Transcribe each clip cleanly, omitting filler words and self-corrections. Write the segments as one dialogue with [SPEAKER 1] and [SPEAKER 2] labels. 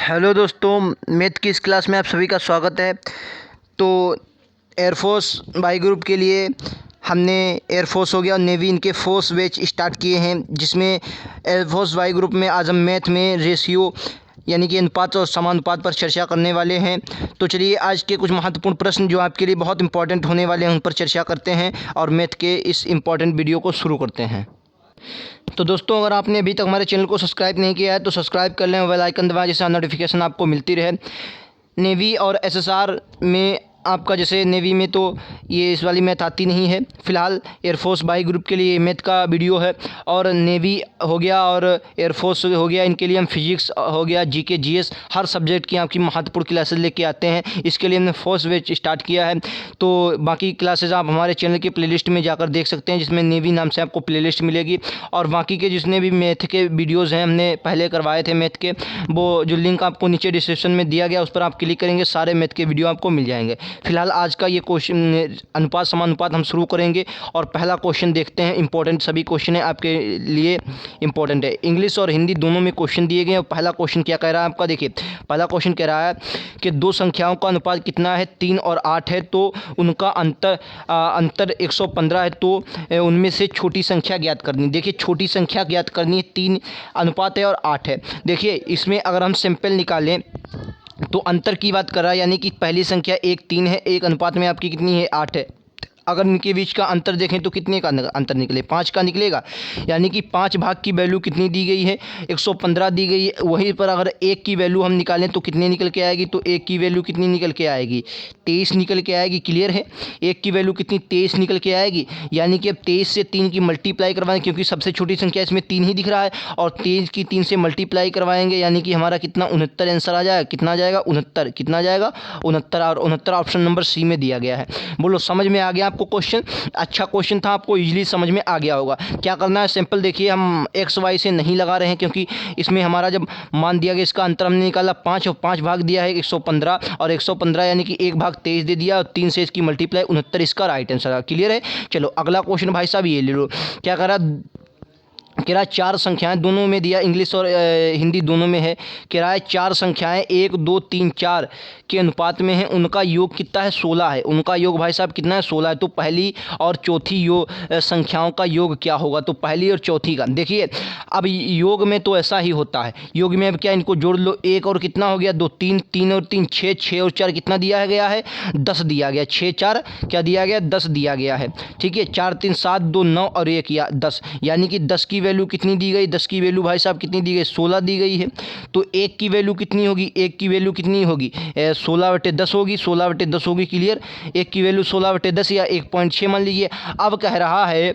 [SPEAKER 1] Hello दोस्तों, math की इस क्लास में आप सभी का स्वागत है। तो एयरफोर्स वाई ग्रुप के लिए हमने एयरफोर्स हो गया और नेवी इनके फोर्स बैच स्टार्ट किए हैं, जिसमें एयरफोर्स वाई ग्रुप में आज हम मैथ में रेशियो यानी कि अनुपात और समानुपात पर चर्चा करने वाले हैं। तो चलिए आज के कुछ महत्वपूर्ण प्रश्न जो आपके लिए बहुत इंपॉर्टेंट होने वाले हैं उन पर चर्चा करते हैं और मैथ के इस इम्पॉर्टेंट वीडियो को शुरू करते हैं। तो दोस्तों, अगर आपने अभी तक हमारे चैनल को सब्सक्राइब नहीं किया है तो सब्सक्राइब कर लें, बेल आइकन दबाएं जिससे नोटिफिकेशन आपको मिलती रहे। नेवी और एसएसआर में आपका जैसे नेवी में तो ये इस वाली मैथ आती नहीं है, फ़िलहाल एयरफोर्स वाई ग्रुप के लिए मैथ का वीडियो है। और नेवी हो गया और एयरफोर्स हो गया, इनके लिए हम फिजिक्स हो गया, जीके जीएस हर सब्जेक्ट की आपकी महत्वपूर्ण क्लासेस लेके आते हैं। इसके लिए हमने फोर्स बैच स्टार्ट किया है। तो बाकी क्लासेस आप हमारे चैनल के प्लेलिस्ट में जाकर देख सकते हैं, जिसमें नेवी नाम से आपको प्लेलिस्ट मिलेगी। और बाकी के जितने भी मैथ के वीडियोज़ हैं हमने पहले करवाए थे मैथ के, वो जो लिंक आपको नीचे डिस्क्रिप्शन में दिया गया उस पर आप क्लिक करेंगे, सारे मैथ के वीडियो आपको मिल जाएंगे। फिलहाल आज का ये क्वेश्चन अनुपात समानुपात हम शुरू करेंगे और पहला क्वेश्चन देखते हैं। इंपॉर्टेंट सभी क्वेश्चन है आपके लिए, इंपॉर्टेंट है। इंग्लिश और हिंदी दोनों में क्वेश्चन दिए गए हैं। और पहला क्वेश्चन क्या कह रहा है आपका, देखिए पहला क्वेश्चन कह रहा है कि दो संख्याओं का अनुपात कितना है, 3 और 8 है, तो उनका अंतर 115 है, तो उनमें से छोटी संख्या ज्ञात करनी। देखिए छोटी संख्या ज्ञात करनी है, 3 अनुपात है और 8 है। देखिए इसमें अगर हम सिंपल निकालें तो अंतर की बात कर रहा है, यानी कि पहली संख्या 1 3 है, एक अनुपात में आपकी कितनी है 8 है। अगर इनके बीच का अंतर देखें तो कितने का अंतर निकले, 5 का निकलेगा। यानी कि 5 भाग की वैल्यू कितनी दी गई है, 115 दी गई है। वहीं पर अगर 1 की वैल्यू हम निकालें तो कितने निकल के आएगी, तो 1 की वैल्यू कितनी निकल के आएगी, 23 निकल के आएगी। क्लियर है, 1 की वैल्यू कितनी 23 निकल के आएगी। यानी कि अब 23 से 3 की मल्टीप्लाई करवाएं, क्योंकि सबसे छोटी संख्या इसमें 3 ही दिख रहा है, और 23 की 3 से मल्टीप्लाई करवाएंगे, यानी कि हमारा कितना 69 आंसर आ जाएगा। कितना जाएगा 69, कितना जाएगा 69, और 69 ऑप्शन नंबर सी में दिया गया है। बोलो समझ में आ गया आपको क्वेश्चन? अच्छा क्वेश्चन था, आपको इजीली समझ में आ गया होगा। क्या करना है, सिंपल देखिए, हम एक्स वाई से नहीं लगा रहे हैं, क्योंकि इसमें हमारा जब मान दिया गया इसका अंतर हमने निकाला 5, और 5 भाग दिया है 115, और 115 यानी कि 1 भाग 23 दे दिया, और 3 से इसकी मल्टीप्लाई 69 इसका राइट आंसर है। क्लियर है। चलो अगला क्वेश्चन भाई साहब ये ले लो। क्या कह रहा 4 संख्याएं दोनों में दिया, इंग्लिश और हिंदी दोनों में है। कह रहा है 4 संख्याएं 1 2 3 4 के अनुपात में है, उनका योग कितना है, 16 है। उनका योग भाई साहब कितना है, 16 है। तो पहली और चौथी संख्याओं का योग क्या होगा, तो पहली और चौथी का देखिए। अब योग में तो ऐसा ही होता है, योग में अब क्या, इनको जोड़ लो, 1 और कितना हो गया 2 3, 3 और 3 6, 6 और 4 कितना दिया गया है 10 दिया गया, 6 4 क्या दिया गया 10 दिया गया है। ठीक है, 4 3 7 2 9 और 1 या 10, यानी कि 10 की वैल्यू कितनी दी गई, 10 की वैल्यू भाई साहब कितनी दी गई, 16 दी गई है। तो 1 की वैल्यू कितनी होगी, 1 की वैल्यू कितनी होगी 16/10 होगी, 16/10 होगी। क्लियर, 1 की वैल्यू 16/10 या 1.6 मान लीजिए। अब कह रहा है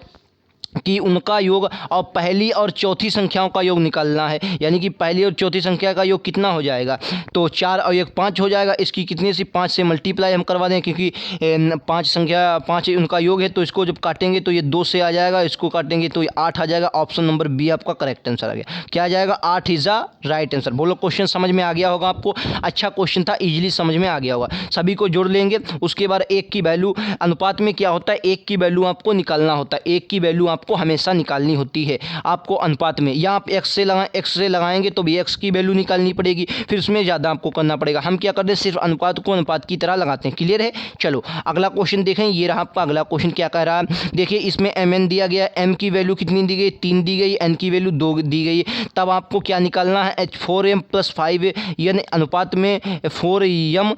[SPEAKER 1] कि उनका योग और पहली और चौथी संख्याओं का योग निकालना है, यानी कि पहली और चौथी संख्या का योग कितना हो जाएगा, तो 4 और 1 5 हो जाएगा। इसकी कितने से 5 से मल्टीप्लाई हम करवा दें, क्योंकि 5 संख्या 5 उनका योग है, तो इसको जब काटेंगे तो ये 2 से आ जाएगा, इसको काटेंगे तो ये 8 आ जाएगा। ऑप्शन नंबर बी आपका करेक्ट आंसर आ गया। क्या आ जाएगा, 8 इज द राइट आंसर। बोलो क्वेश्चन समझ में आ गया होगा आपको? अच्छा क्वेश्चन था, ईजिली समझ में आ गया होगा। सभी को जोड़ लेंगे, उसके बाद 1 की वैल्यू, अनुपात में क्या होता है 1 की वैल्यू आपको निकालना होता है, 1 की वैल्यू आपको हमेशा निकालनी होती है आपको अनुपात में। या आप x से लगाएंगे तो भी x की वैल्यू निकालनी पड़ेगी, फिर उसमें ज़्यादा आपको करना पड़ेगा। हम क्या करते हैं, सिर्फ अनुपात को अनुपात की तरह लगाते हैं। क्लियर है। चलो अगला क्वेश्चन देखें, ये रहा आपका अगला क्वेश्चन। क्या कह रहा है, देखिए इसमें mn दिया गया, m की वैल्यू कितनी दी गई 3 दी गई, n की वैल्यू 2 दी गई। तब आपको क्या निकालना है, 4m + 5n अनुपात में 4m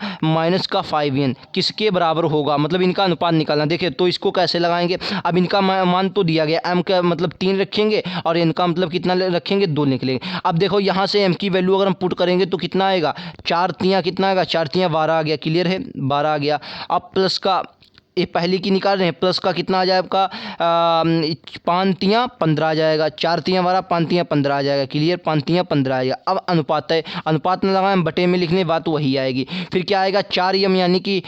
[SPEAKER 1] - का 5n किसके बराबर होगा, मतलब इनका अनुपात निकालना। देखिए तो इसको कैसे लगाएंगे, अब इनका मान तो दिया गया, m का मतलब 3 रखेंगे और इनका मतलब कितना रखेंगे 2 निकलेंगे। अब देखो यहाँ से m की वैल्यू अगर हम पुट करेंगे तो कितना आएगा, 4 तियाँ कितना आएगा, 4 तियाँ 12 आ गया। क्लियर है, 12 आ गया। अब प्लस का, ये पहली की निकाल रहे हैं, प्लस का कितना आ जाएगा आपका 5 तियाँ 15 आ जाएगा, 4 तियाँ 12 5 तियाँ 15 आ जाएगा। क्लियर, 5 तियाँ 15 आएगा। अब अनुपात है, अनुपात में लगाएं, बटे में लिखने बात वही आएगी। फिर क्या आएगा 4m, यानी कि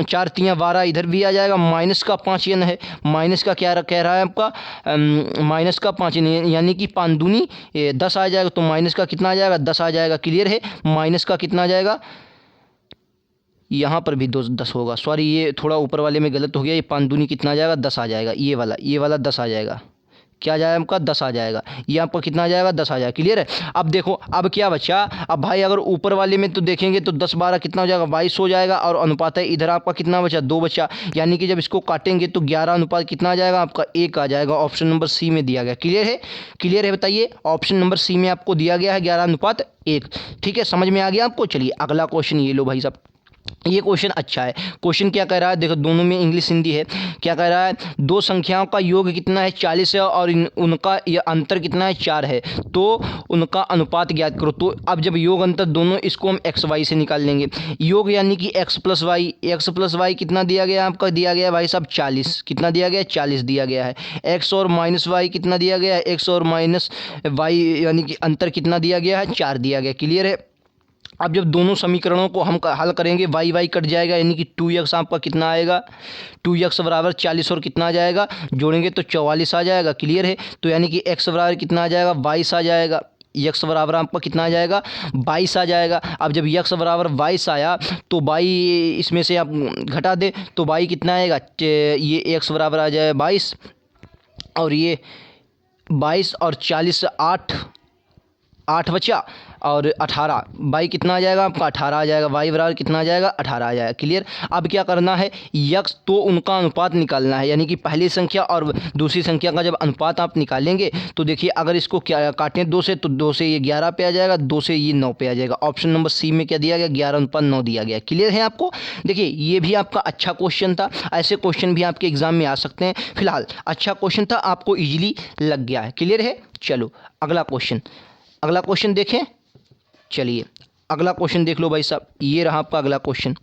[SPEAKER 1] 4 तियाँ 12 इधर भी आ जाएगा, माइनस का 5n है, माइनस का क्या कह रहा है आपका माइनस का 5n, यानी कि 5 दूनी 10 आ जाएगा, तो माइनस का कितना आ जाएगा 10 आ जाएगा। क्लियर है, माइनस का कितना आ जाएगा, यहाँ पर भी 10 होगा, सॉरी ये थोड़ा ऊपर वाले में गलत हो गया, ये 5 दूनी कितना आ जाएगा 10 आ जाएगा, ये वाला 10 आ जाएगा। क्या आ जाएगा आपका 10 आ जाएगा, ये आपका कितना आ जाएगा 10 आ जाएगा। क्लियर है। अब देखो अब क्या बचा, अब भाई अगर ऊपर वाले में तो देखेंगे तो 10 12 कितना हो जाएगा 22 हो जाएगा, और अनुपात है इधर आपका कितना बचा 2 बचा, यानी कि जब इसको काटेंगे तो 11 अनुपात कितना आ जाएगा आपका 1 आ जाएगा। ऑप्शन नंबर सी में दिया गया। क्लियर है, क्लियर है बताइए, ऑप्शन नंबर सी में आपको दिया गया है 11:1। ठीक है, समझ में आ गया आपको। चलिए अगला क्वेश्चन ये लो भाई साहब, ये क्वेश्चन अच्छा है। क्वेश्चन क्या कह रहा है, देखो दोनों में इंग्लिश हिंदी है। क्या कह रहा है, दो संख्याओं का योग कितना है 40 है और उनका यह अंतर कितना है 4 है, तो उनका अनुपात ज्ञात करो। तो अब जब योग अंतर दोनों, इसको हम एक्स वाई से निकाल लेंगे। योग यानी कि एक्स प्लस वाई कितना दिया गया आपका, दिया गया है भाई साहब 40। कितना दिया गया है 40 दिया गया है। एक्स और माइनस वाई कितना दिया गया है, एक्स और माइनस वाई यानी कि अंतर कितना दिया गया है 4 दिया गया। क्लियर है। अब जब दोनों समीकरणों को हम हल करेंगे वाई वाई कट जाएगा, यानी कि 2x आपका कितना आएगा 2x बराबर 40 और कितना आ जाएगा जोड़ेंगे तो 44 आ जाएगा। क्लियर है। तो यानी कि x बराबर कितना आ जाएगा 22 आ जाएगा, यक्स बराबर आपका कितना आ जाएगा 22 आ जाएगा। अब जब यक्स बराबर 22 आया तो बाई इसमें से आप घटा दें तो बाई कितना आएगा, ये एक्स बराबर आ जाएगा 22 और ये 22 और 40 8 बचा और 18, बाई कितना आ जाएगा आपका 18 आ जाएगा, वाई बराबर कितना आ जाएगा 18 आ जाएगा। क्लियर। अब क्या करना है, यक्स तो उनका अनुपात निकालना है, यानी कि पहली संख्या और दूसरी संख्या का जब अनुपात आप निकालेंगे तो देखिए अगर इसको क्या काटें 2 से तो 2 से ये 11 पे आ जाएगा, 2 से ये 9 पे आ जाएगा। ऑप्शन नंबर सी में क्या दिया गया 11:9 दिया गया। क्लियर है आपको। देखिए ये भी आपका अच्छा क्वेश्चन था, ऐसे क्वेश्चन भी आपके एग्जाम में आ सकते हैं। फिलहाल अच्छा क्वेश्चन था, आपको ईजिली लग गया है। क्लियर है। चलो अगला क्वेश्चन देखें। चलिए अगला क्वेश्चन देख लो भाई साहब, ये रहा आपका अगला क्वेश्चन।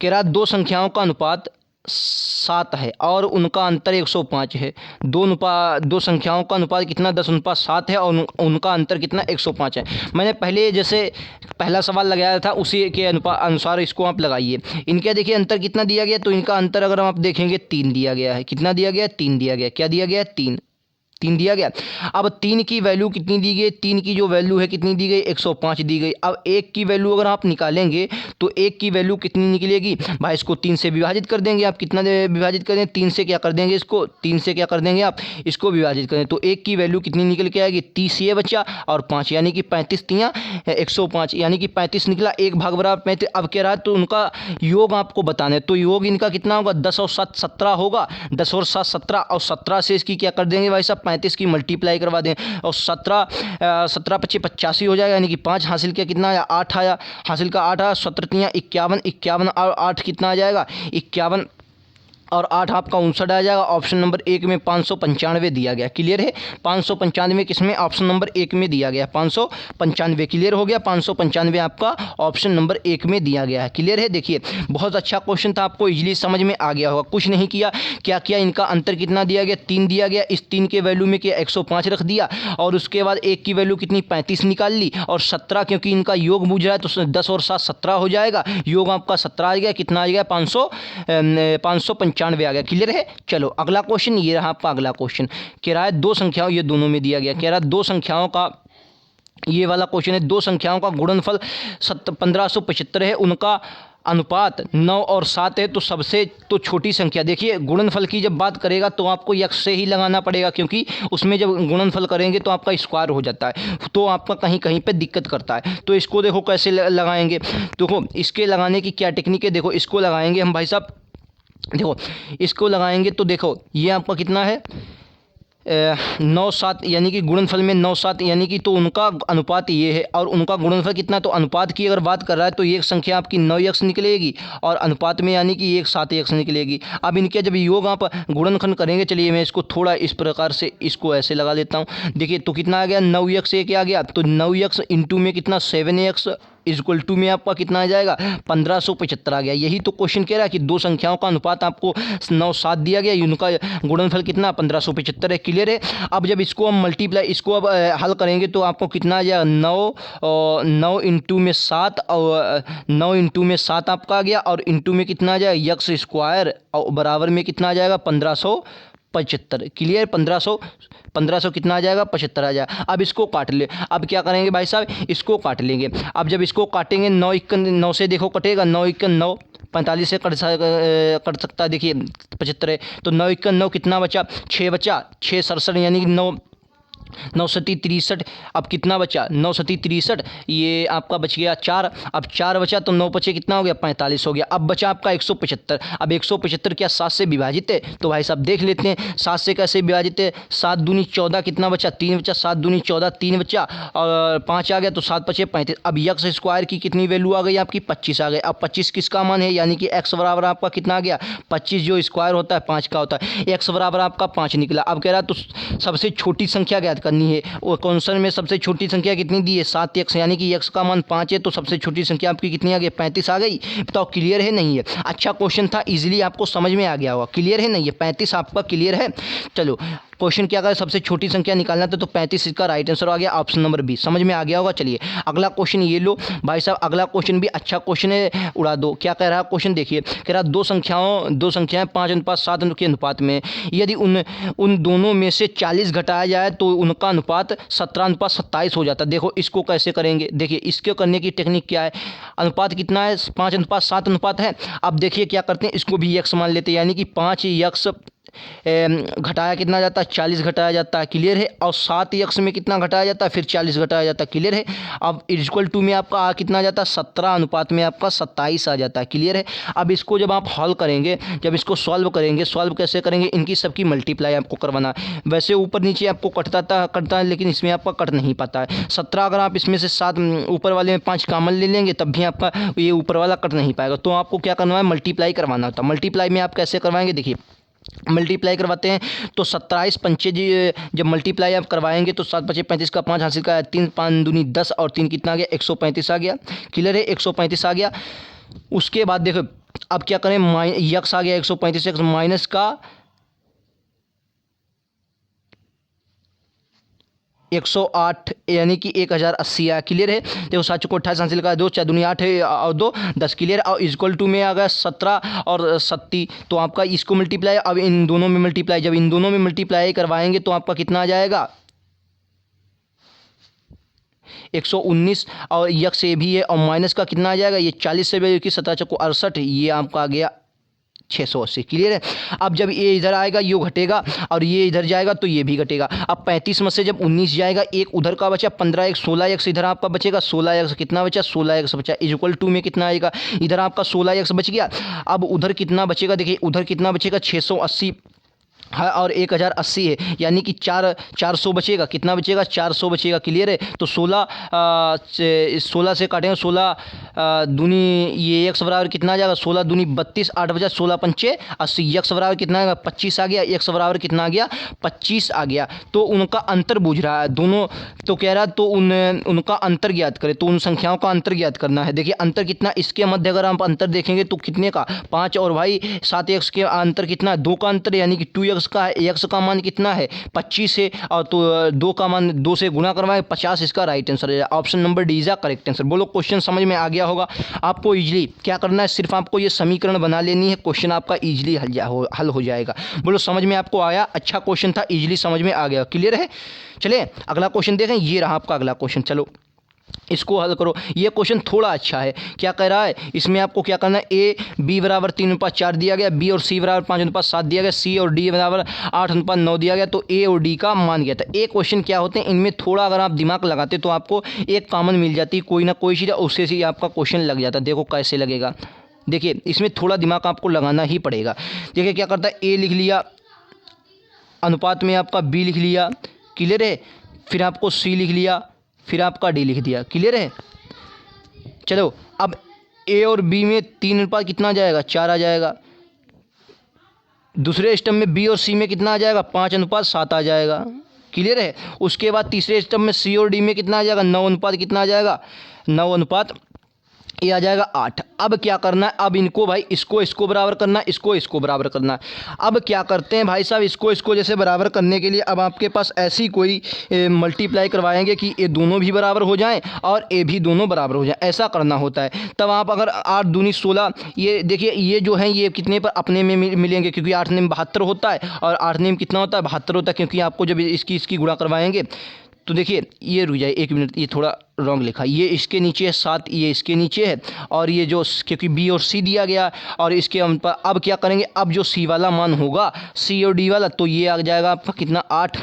[SPEAKER 1] कह रहा दो संख्याओं का अनुपात 7 है और उनका अंतर 105 है। दो संख्याओं का अनुपात कितना 10:7 है और उनका अंतर कितना 105 है। मैंने पहले जैसे पहला सवाल लगाया था उसी के अनुसार इसको आप लगाइए। इनके देखिए अंतर कितना दिया गया, तो इनका अंतर अगर आप देखेंगे 3 दिया गया है। कितना दिया गया 3 दिया गया। क्या दिया गया 3 दिया गया। अब 3 की वैल्यू कितनी दी गई, 3 की जो वैल्यू है कितनी दी गई 105 दी गई। अब 1 की वैल्यू अगर आप निकालेंगे तो 1 की वैल्यू कितनी निकलेगी भाई, इसको 3 से विभाजित कर देंगे आप। कितना विभाजित कर देंगे 3 से, क्या कर देंगे इसको 3 से क्या कर देंगे आप इसको विभाजित करें तो 1 की वैल्यू कितनी निकल के आएगी 30 ये बच्चा और 5 यानी कि 35 तियाँ 105 यानी कि 35 निकला, 1 भाग बराबर 35। अब कह रहा है तो उनका योग आपको बताना है, तो योग इनका कितना होगा 10 और 7 17 होगा, 10 और 7 17 और 17 से इसकी क्या कर देंगे भाई साहब 35 की मल्टीप्लाई करवा दें और 17 25 85 हो जाएगा, यानी कि 5 हासिल किया कितना आया 8 आया, हासिल का 8 आया, 17 तियाँ 51 51 और 8 कितना आ जाएगा 51 और 8 आपका 59 आ जाएगा। ऑप्शन नंबर 1 में 595 दिया गया। क्लियर है। 595 किसमें, ऑप्शन नंबर 1 में दिया गया 595। क्लियर हो गया। 595 आपका ऑप्शन नंबर 1 में दिया गया है। क्लियर है। देखिए बहुत अच्छा क्वेश्चन था, आपको इजीली समझ में आ गया होगा। कुछ नहीं किया, क्या किया, इनका अंतर कितना दिया गया 3 दिया गया, इस 3 के वैल्यू में क्या 105 रख दिया और उसके बाद 1 की वैल्यू कितनी 35 निकाल ली और 17 क्योंकि इनका योग बूझ रहा है तो 10 और 7 17 हो जाएगा, योग आपका 17 आ गया, कितना आ गया 595 आ गया। क्लियर है। चलो अगला क्वेश्चन ये रहा आपका अगला क्वेश्चन। कह रहा है दो संख्याओं, ये दोनों में दिया गया, कह रहा है दो संख्याओं का, ये वाला क्वेश्चन है, दो संख्याओं का गुणनफल 1575 है, उनका अनुपात 9 और 7 है, तो सबसे तो छोटी संख्या। देखिए गुणनफल की जब बात करेगा तो आपको यक्स से ही लगाना पड़ेगा, क्योंकि उसमें जब गुणनफल करेंगे तो आपका स्क्वायर हो जाता है, तो आपका कहीं कहीं पे दिक्कत करता है। तो इसको देखो कैसे लगाएंगे, देखो इसके लगाने की क्या टेक्निक है। देखो इसको लगाएंगे हम भाई साहब, देखो इसको लगाएंगे तो देखो ये आपका कितना है 9 7 यानी कि गुणनफल में 9 7 यानी कि तो उनका अनुपात ये है और उनका गुणनफल कितना, तो अनुपात की अगर बात कर रहा है तो एक संख्या आपकी 9x निकलेगी और अनुपात में यानी कि 1 7x निकलेगी। अब इनके जब योग आप गुणनखंड करेंगे, चलिए मैं इसको थोड़ा इस प्रकार से इसको ऐसे लगा देता हूँ। देखिए तो कितना आ गया 9x एक आ गया, तो 9x इंटू में कितना 7x इक्वल टू में आपका कितना आ जाएगा 1575 आ गया। यही तो क्वेश्चन कह रहा है कि दो संख्याओं का अनुपात आपको 9 7 दिया गया, उनका गुणनफल कितना 1575 है। क्लियर है। अब जब इसको हम मल्टीप्लाई, इसको अब हल करेंगे तो आपको कितना आ जाएगा 9 इंटू में 7 और 9 इंटू में 7 आपका आ गया और इंटू में कितना आ जाएगा यक्स स्क्वायर और बराबर में कितना आ जाएगा 1575। क्लियर। 1500 कितना आ जाएगा 75 आ जाएगा। अब इसको काट ले, अब क्या करेंगे भाई साहब इसको काट लेंगे। अब जब इसको काटेंगे 9 से देखो कटेगा 9 1 9 45 से कट सकता है। देखिए 75 है तो 9 1 9 कितना बचा, 6 बचा, 6 67 यानी कि 9 9 सती 63। अब कितना बचा, 9 सती 63, ये आपका बच गया 4। अब 4 बचा तो 9 बचे कितना हो गया, 45 हो गया। अब बचा आपका 175। अब 175 क्या 7 से विभाजित है, तो भाई साहब देख लेते हैं 7 से कैसे विभाजित है। 7 दूनी 14 कितना बचा, 3 बचा, 7 दूनी 14 3 बचा और 5 आ गया तो 7 बचे 35। अब यक्स स्क्वायर की कितनी वैल्यू आ गई आपकी, 25 आ गई। अब 25 किसका मान है, यानी कि एक्स बराबर आपका कितना आ गया, 25 जो स्क्वायर होता है 5 का होता है, एक्स बराबर आपका 5 निकला। अब कह रहा है तो सबसे छोटी संख्या ज्ञात करनी है। वो क्वेश्चन में सबसे छोटी संख्या कितनी दी है, 7 एक्स, यानी कि एक्स का मान 5 है तो सबसे छोटी संख्या आपकी कितनी आ गई, 35 आ गई। बताओ क्लियर है नहीं है। अच्छा क्वेश्चन था, इजीली आपको समझ में आ गया होगा। क्लियर है नहीं है, 35 आपका क्लियर है। चलो क्वेश्चन क्या करें, सबसे छोटी संख्या निकालना था तो 35 इसका राइट आंसर आ गया, ऑप्शन नंबर बी। समझ में आ गया होगा। चलिए अगला क्वेश्चन ये लो भाई साहब, अगला क्वेश्चन भी अच्छा क्वेश्चन है, उड़ा दो। क्या कह रहा है क्वेश्चन, देखिए कह रहा दो संख्याएं 5:7 के अनुपात में, यदि उन दोनों में से 40 घटाया जाए तो उनका अनुपात 17:27 हो जाता है। देखो इसको कैसे करेंगे, देखिए इसके करने की टेक्निक क्या है, अनुपात कितना है, 5:7 अनुपात है। अब देखिए क्या करते हैं, इसको भी यक्स मान लेते हैं, यानी कि 5 यक्स घटाया कितना जाता है, 40 घटाया जाता है। क्लियर है। और 7 यक्स में कितना घटाया जाता है, फिर 40 घटाया जाता है। क्लियर है। अब इक्वल टू में आपका आ कितना जाता है, 17 अनुपात में आपका 27 आ जाता है। क्लियर है। अब इसको जब आप हल करेंगे, जब इसको सॉल्व करेंगे, सॉल्व कैसे करेंगे, इनकी सबकी मल्टीप्लाई आपको करवाना है। वैसे ऊपर नीचे आपको कटता है लेकिन इसमें आपका कट नहीं पाता है। 17 अगर आप इसमें से 7 ऊपर वाले में 5 कॉमन ले लेंगे तब भी आपका ये ऊपर वाला कट नहीं पाएगा। तो आपको क्या करना है, मल्टीप्लाई करवाना होता है। मल्टीप्लाई में आप कैसे करवाएंगे, देखिए मल्टीप्लाई करवाते हैं तो 27 पंचे जब मल्टीप्लाई आप करवाएंगे तो 7 5 35 का 5 हासिल का 3 5 दूनी 10 और 3 कितना आ गया, 135 आ गया। क्लियर है। 135 आ गया। उसके बाद देखो अब क्या करें, यक्स आ गया 135 एक्स माइनस का 108 यानी कि 1080 आया। क्लियर है। देखो 7 चौको 28 हासिल का 2 4 दूनी 8 है और 2 10। क्लियर। और इक्वल टू में आ गया 17 और 70 तो आपका इसको मल्टीप्लाई, अब इन दोनों में मल्टीप्लाई, जब इन दोनों में मल्टीप्लाई करवाएंगे तो आपका कितना आ जाएगा, 119 और यक्स ये भी है और माइनस का कितना आ जाएगा, ये 40 से कि 17 चौको 68, ये आपका आ गया 680। क्लियर है। अब जब ये इधर आएगा ये घटेगा और ये इधर जाएगा तो ये भी घटेगा। अब 35 में से जब 19 जाएगा, एक उधर का बचा 15 एक 16 एक्स इधर आपका बचेगा, 16 एक्स कितना बचा, 16 एक्स बचा। इक्वल टू में कितना आएगा, इधर आपका 16 एक्स बच गया। अब उधर कितना बचेगा, देखिए उधर कितना बचेगा, 680 है और 1080 है, यानी कि 400 बचेगा। कितना बचेगा, 400 बचेगा। क्लियर है। तो 16 से काटेंगे, 16 दूनी ये एक्स बराबर कितना आ जाएगा, 16 दूनी 32, 8 बचा 16 पंचे 80, एक्स बराबर कितना आएगा, 25 आ गया। एक्स बराबर कितना आ गया, 25 आ गया। तो उनका अंतर पूछ रहा है दोनों, तो कह रहा है तो उनका अंतर ज्ञात करें, तो उन संख्याओं का अंतर ज्ञात करना है। देखिए अंतर कितना, इसके मध्य अगर आप अंतर देखेंगे तो कितने का, 5 और भाई 7 एक्स के अंतर कितना, 2 का अंतर, यानी कि 2 एक्स का है। एक्स का मान कितना है, 25 है और तो 2 का मान 2 से गुणा करवाए 50, इसका राइट आंसर है। Option number D is correct answer. बोलो क्वेश्चन समझ में आ गया होगा। आपको इजीली क्या करना है, सिर्फ आपको ये समीकरण बना लेनी है, क्वेश्चन आपका इजीली हल हो जाएगा। बोलो समझ में आपको आया, अच्छा क्वेश्चन था, इजीली समझ में आ गया। क्लियर है। चलिए अगला क्वेश्चन देखें, ये रहा आपका अगला क्वेश्चन। चलो इसको हल करो। ये क्वेश्चन थोड़ा अच्छा है। क्या कह रहा है, इसमें आपको क्या करना है, ए बी बराबर 3:4 दिया गया, बी और सी बराबर 5:7 दिया गया, सी और डी बराबर 8:9 दिया गया। तो ए और डी का मान गया था। ये क्वेश्चन क्या होते हैं, इनमें थोड़ा अगर आप दिमाग लगाते तो आपको एक कॉमन मिल जाती, कोई ना कोई चीज़, उससे ही आपका क्वेश्चन लग जाता। देखो कैसे लगेगा, देखिए इसमें थोड़ा दिमाग आपको लगाना ही पड़ेगा। देखिए क्या करता है, ए लिख लिया, अनुपात में आपका बी लिख लिया। क्लियर है। फिर आपको सी लिख लिया, फिर आपका डी लिख दिया। क्लियर है। चलो अब ए और बी में 3 अनुपात कितना आ जाएगा, 4 आ जाएगा। दूसरे स्टेप में बी और सी में कितना आ जाएगा, 5:7 आ जाएगा। क्लियर है। उसके बाद तीसरे स्टेप में सी और डी में कितना आ जाएगा, 9 अनुपात कितना आ जाएगा, 9 अनुपात ये आ जाएगा 8। अब क्या करना है, अब इनको भाई इसको बराबर करना है, इसको बराबर करना है। अब क्या करते हैं भाई साहब, इसको जैसे बराबर करने के लिए अब आपके पास ऐसी कोई मल्टीप्लाई करवाएंगे कि ये दोनों भी बराबर हो जाएं और ये भी दोनों बराबर हो जाएं, ऐसा करना होता है। तब आप अगर 8 दूनी 16, ये देखिए ये जो है ये कितने पर अपने में मिलेंगे, क्योंकि 8 में 72 होता है और 8 में कितना होता है, 72 होता है, क्योंकि आपको जब इसकी गुणा करवाएंगे तो देखिए ये रुक जाए 1 मिनट, ये थोड़ा रॉन्ग लिखा, ये इसके नीचे है 7, ये इसके नीचे है, और ये जो क्योंकि बी और सी दिया गया और इसके हम पर अब क्या करेंगे, अब जो सी वाला मान होगा सी और डी वाला, तो ये आ जाएगा आपका कितना 8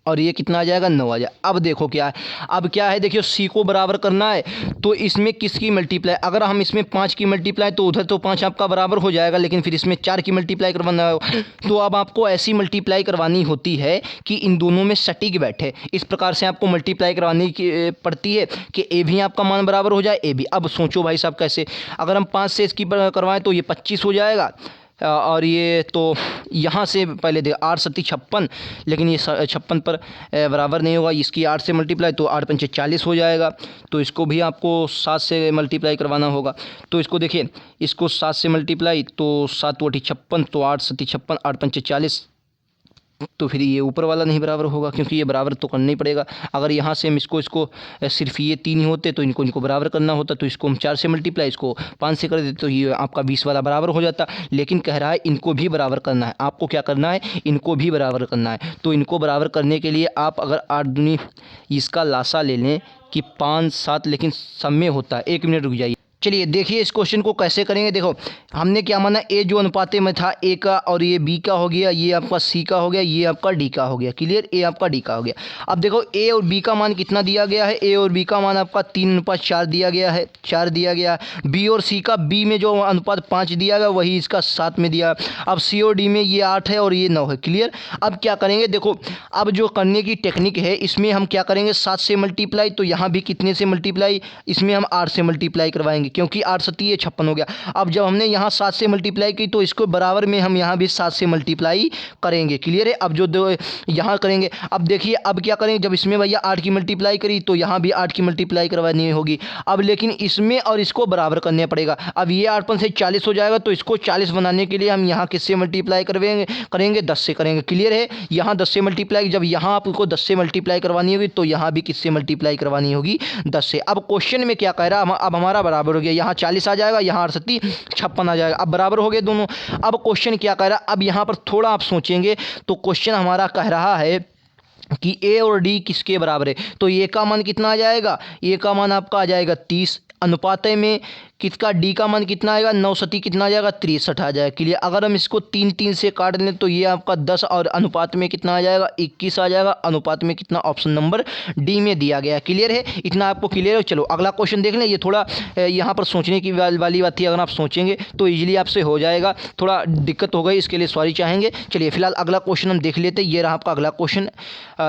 [SPEAKER 1] और ये कितना आ जाएगा 9 आ जाएगा। अब देखो क्या है, अब क्या है देखिए सी को बराबर करना है, तो इसमें किसकी मल्टीप्लाई, अगर हम इसमें 5 की मल्टीप्लाई तो उधर तो 5 आपका बराबर हो जाएगा, लेकिन फिर इसमें 4 की मल्टीप्लाई करवाना है, तो अब आपको ऐसी मल्टीप्लाई करवानी होती है कि इन दोनों में सटीक बैठे। इस प्रकार से आपको मल्टीप्लाई करवानी पड़ती है कि ए भी आपका मान बराबर हो जाए, ए भी। अब सोचो भाई साहब कैसे, अगर हम 5 से इसकी करवाएं तो ये 25 हो जाएगा, और ये तो यहाँ से पहले देख 8 सत्ती 56, लेकिन ये 56 पर बराबर नहीं होगा, इसकी 8 से मल्टीप्लाई तो 8 पंचे 40 हो जाएगा, तो इसको भी आपको 7 से मल्टीप्लाई करवाना होगा। तो इसको देखिए, इसको 7 से मल्टीप्लाई तो 7 2 56, तो 8 सत्ती 56, 8 पंचे 40, तो फिर ये ऊपर वाला नहीं बराबर होगा, क्योंकि ये बराबर तो करना ही पड़ेगा। अगर यहाँ से हम इसको सिर्फ ये 3 ही होते तो इनको बराबर करना होता, तो इसको हम 4 से मल्टीप्लाई, इसको 5 से कर देते तो ये आपका 20 वाला बराबर हो जाता, लेकिन कह रहा है इनको भी बराबर करना है। आपको क्या करना है, इनको भी बराबर करना है। तो इनको बराबर करने के लिए आप अगर 8 दूनी इसका लासा ले लें कि 5 7, लेकिन सब में होता है। 1 मिनट रुक जाइए, चलिए देखिए इस क्वेश्चन को कैसे करेंगे। देखो हमने क्या माना, ए जो अनुपाते में था ए का, और ये बी का हो गया, ये आपका सी का हो गया, ये आपका डी का हो गया, क्लियर, ए आपका डी का हो गया। अब देखो ए और बी का मान कितना दिया गया है, ए और बी का मान आपका 3:4 दिया गया है, 4 दिया गया है। बी और सी का, बी में जो अनुपात 5 दिया गया वही इसका 7 में दिया। अब सी और डी में ये 8 है और ये 9 है, क्लियर। अब क्या करेंगे, देखो अब जो करने की टेक्निक है इसमें हम क्या करेंगे, 7 से मल्टीप्लाई, तो यहाँ भी कितने से मल्टीप्लाई, इसमें हम 8 से मल्टीप्लाई करवाएंगे, क्योंकि 8 सत्ती 56 हो गया। अब जब हमने यहाँ 7 से मल्टीप्लाई की तो इसको बराबर में हम यहाँ भी 7 से मल्टीप्लाई करेंगे, क्लियर है। अब जो यहाँ करेंगे, अब देखिए अब क्या करेंगे, जब इसमें भैया 8 की मल्टीप्लाई करी तो यहाँ भी 8 की मल्टीप्लाई करवानी होगी। अब लेकिन इसमें और इसको बराबर करना पड़ेगा। अब ये 8 से 40 हो जाएगा, तो इसको 40 बनाने के लिए हम यहाँ किससे मल्टीप्लाई करेंगे 10 से करेंगे, क्लियर है। यहाँ 10 से मल्टीप्लाई, जब यहाँ आपको 10 से मल्टीप्लाई करवानी होगी तो यहाँ भी किससे मल्टीप्लाई करवानी होगी 10 से। अब क्वेश्चन में क्या कह रहा है, अब हमारा बराबर हो गया, यहाँ 40 आ जाएगा, यहाँ 8 सत्ती 56 आ जाएगा, अब बराबर हो गए दोनों। अब क्वेश्चन क्या कह रहा है, अब यहाँ पर थोड़ा आप सोचेंगे तो क्वेश्चन हमारा कह रहा है कि ए और डी किसके बराबर है, तो ए का मान कितना आ जाएगा, ए का मान आपका आ जाएगा 30, अनुपात में किसका, डी का मान कितना आएगा, 9 सती कितना आ जाएगा 63 आ जाएगा, क्लियर। अगर हम इसको 3 से काट लें तो ये आपका 10 और अनुपात में कितना आ जाएगा 21 आ जाएगा, अनुपात में कितना, ऑप्शन नंबर डी में दिया गया है, क्लियर है। इतना आपको क्लियर है। चलो अगला क्वेश्चन देख लें, ये थोड़ा यहाँ पर सोचने की वाली बात थी, अगर आप सोचेंगे तो ईजिली आपसे हो जाएगा, थोड़ा दिक्कत हो गई इसके लिए सॉरी चाहेंगे। चलिए फिलहाल अगला क्वेश्चन हम देख लेते हैं, ये रहा आपका अगला क्वेश्चन।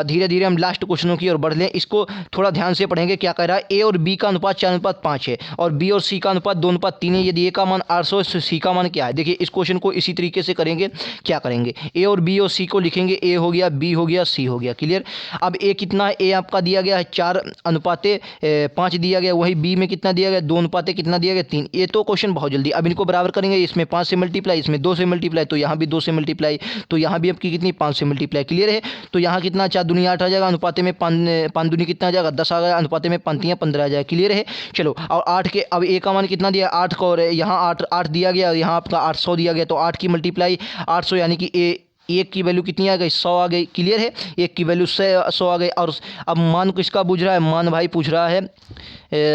[SPEAKER 1] धीरे धीरे हम लास्ट क्वेश्चनों की ओर बढ़ लें, इसको थोड़ा ध्यान से पढ़ेंगे। क्या कह रहा है, ए और बी का अनुपात 4:5 है और बी और सी का अनुपात 2:3 है। यदि ए का मान 800 है, सी का मान क्या है। देखिए इस क्वेश्चन को इसी तरीके से करेंगे, क्या करेंगे, ए और बी और सी को लिखेंगे, ए हो गया, बी हो गया, सी हो गया, क्लियर। अब ए कितना है, ए आपका दिया गया है 4:5 दिया गया, वही बी में कितना दिया गया 2 कितना दिया गया 3। ये तो क्वेश्चन बहुत जल्दी, अब इनको बराबर करेंगे, इसमें 5 से मल्टीप्लाई, इसमें 2 से मल्टीप्लाई, तो यहाँ भी 2 से मल्टीप्लाई, तो यहाँ भी आपकी कितनी 5 से मल्टीप्लाई, क्लियर है। तो यहाँ कितना 4 दूनी 8 आ जाएगा, अनुपात में 5 दूनी कितना आ जाएगा 10 आ गया, अनुपात में 5 15 आ जाएगा, क्लियर है। चलो और 8 के, अब ए का मान कितना दिया 8 का, और यहाँ 8 दिया गया, यहाँ आपका 800 दिया गया, तो 8 की मल्टीप्लाई 800 यानी कि एक की वैल्यू कितनी आ गई 100 आ गई, क्लियर है। एक की वैल्यू 100 आ गई। और अब मान किसका पूछ रहा है, मान भाई पूछ रहा है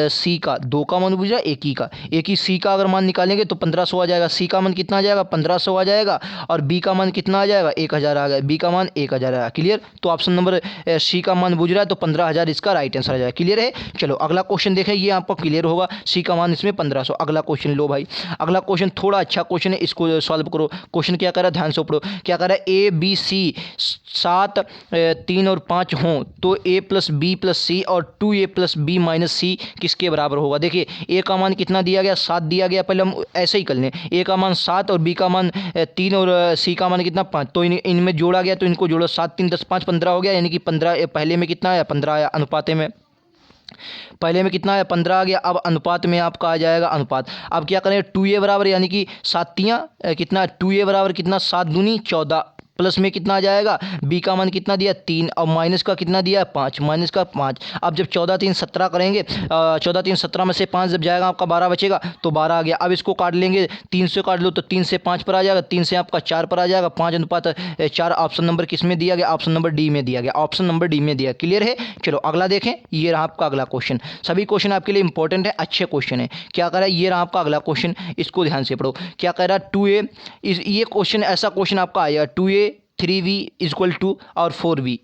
[SPEAKER 1] सी का, 2 का मान पूछ रहा है, एक ही का, एक ही सी का अगर मान निकालेंगे तो 1500 आ जाएगा, सी का मान कितना आ जाएगा 1500 आ जाएगा, और बी का मान कितना आ जाएगा 1000 आ गया, बी का मान 1000 आएगा, क्लियर। तो ऑप्शन नंबर सी का मान पूछ रहा है तो 15000 इसका राइट आंसर आ जाएगा, क्लियर है। चलो अगला क्वेश्चन देखें, ये आपको क्लियर होगा, सी का मान इसमें 1500। अगला क्वेश्चन लो भाई, अगला क्वेश्चन थोड़ा अच्छा क्वेश्चन है, इसको सॉल्व करो। क्वेश्चन क्या कर रहा है, ध्यान से पढ़ो। क्या कर रहा है, ए बी सी 7 3 और 5 हों तो a प्लस बी प्लस सी और 2a प्लस बी माइनस सी किसके बराबर होगा। देखिए a का मान कितना दिया गया 7 दिया गया, पहले हम ऐसे ही कर लें, a का मान 7 और b का मान 3 और c का मान कितना 5, तो इनमें जोड़ा गया, तो इनको जोड़ो 7 3 10 5 15 हो गया, यानी कि 15 पहले में कितना आया 15 आया, अनुपात में पहले में कितना है 15 आ गया। अब अनुपात में आपका आ जाएगा अनुपात। अब क्या करें 2a बराबर, यानी कि 7 कितना 2a बराबर कितना 7 दूनी 14 प्लस में कितना आ जाएगा, बी का मान कितना दिया 3 और माइनस का कितना दिया 5, माइनस का 5। अब जब 14 3 17 करेंगे, 14 3 17 में से 5 जब जाएगा आपका 12 बचेगा, तो 12 आ गया। अब इसको काट लेंगे, 3 से काट लो तो 3 से 5 पर आ जाएगा, 3 से आपका 4 पर आ जाएगा, 5:4। ऑप्शन नंबर किस में दिया गया, ऑप्शन नंबर डी में दिया गया, ऑप्शन नंबर डी में दिया। क्लियर है। चलो अगला देखें, ये रहा आपका अगला क्वेश्चन। सभी क्वेश्चन आपके लिए इंपॉर्टेंट है, अच्छे क्वेश्चन है। क्या कह रहा है, ये रहा आपका अगला क्वेश्चन, इसको ध्यान से पढ़ो। क्या कह रहा है 2a, ये क्वेश्चन ऐसा क्वेश्चन आपका आया 2a 3v = और 4v।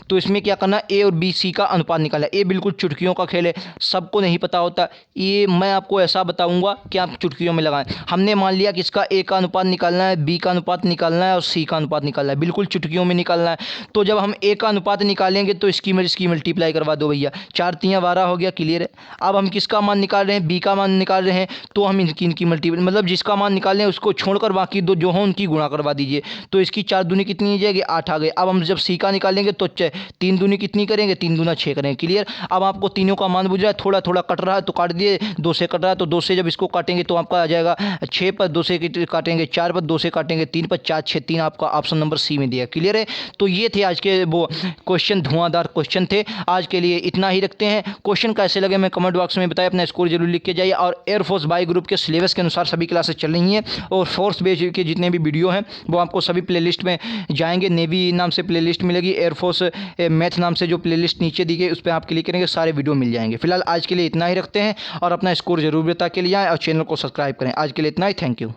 [SPEAKER 1] तो इसमें क्या करना, ए और बी सी का अनुपात निकालना है। ए बिल्कुल चुटकियों का खेल है, सबको नहीं पता होता। ये मैं आपको ऐसा बताऊंगा कि आप चुटकियों में लगाएं। हमने मान लिया कि इसका ए का अनुपात निकालना है, बी का अनुपात निकालना है और सी का अनुपात निकालना है, बिल्कुल चुटकियों में निकालना है। तो जब हम ए का अनुपात निकालेंगे तो इसकी मल्टीप्लाई करवा दो भैया, 4 3 12 हो गया। क्लियर है। अब हम किसका मान निकाल रहे हैं, बी का मान निकाल रहे हैं, तो हम इनकी मल्टीप्लाई मतलब जिसका मान निकाल रहे हैं उसको छोड़कर बाकी दो जो हो उनकी गुणा करवा दीजिए। तो इसकी 4 दूनी कितनी हो जाएगी, 8 आ गए। अब हम जब सी का निकालेंगे तो 3 दूनी कितनी करेंगे, 3 दूना 6 करेंगे। क्लियर। अब आपको तीनों का मान बुझ रहा है, थोड़ा थोड़ा कट रहा है तो काट दिए, 2 से कट रहा है तो 2 से जब इसको काटेंगे तो आपका आ जाएगा 6 पर 2 से काटेंगे, 4 पर 2 से काटेंगे, 3 पर 4 6 3, आपका ऑप्शन नंबर सी में दिया। क्लियर है। तो ये थे आज के वो क्वेश्चन, धुआंधार क्वेश्चन थे। आज के लिए इतना ही रखते हैं। क्वेश्चन कैसे लगे मैं कमेंट बॉक्स में बताएं, अपना स्कोर जरूर लिख के जाइए। और एयरफोर्स बाई ग्रुप के सिलेबस के अनुसार सभी क्लासेस चल रही हैं और फोर्स बेस के जितने भी वीडियो हैं वो आपको सभी प्लेलिस्ट में जाएंगे। नेवी नाम से प्लेलिस्ट मिलेगी, एयरफोर्स मैथ नाम से जो प्लेलिस्ट नीचे दी गई उस पर आप क्लिक करेंगे, सारे वीडियो मिल जाएंगे। फिलहाल आज के लिए इतना ही रखते हैं और अपना स्कोर जरूर बता के लिए आएँ और चैनल को सब्सक्राइब करें। आज के लिए इतना ही, थैंक यू।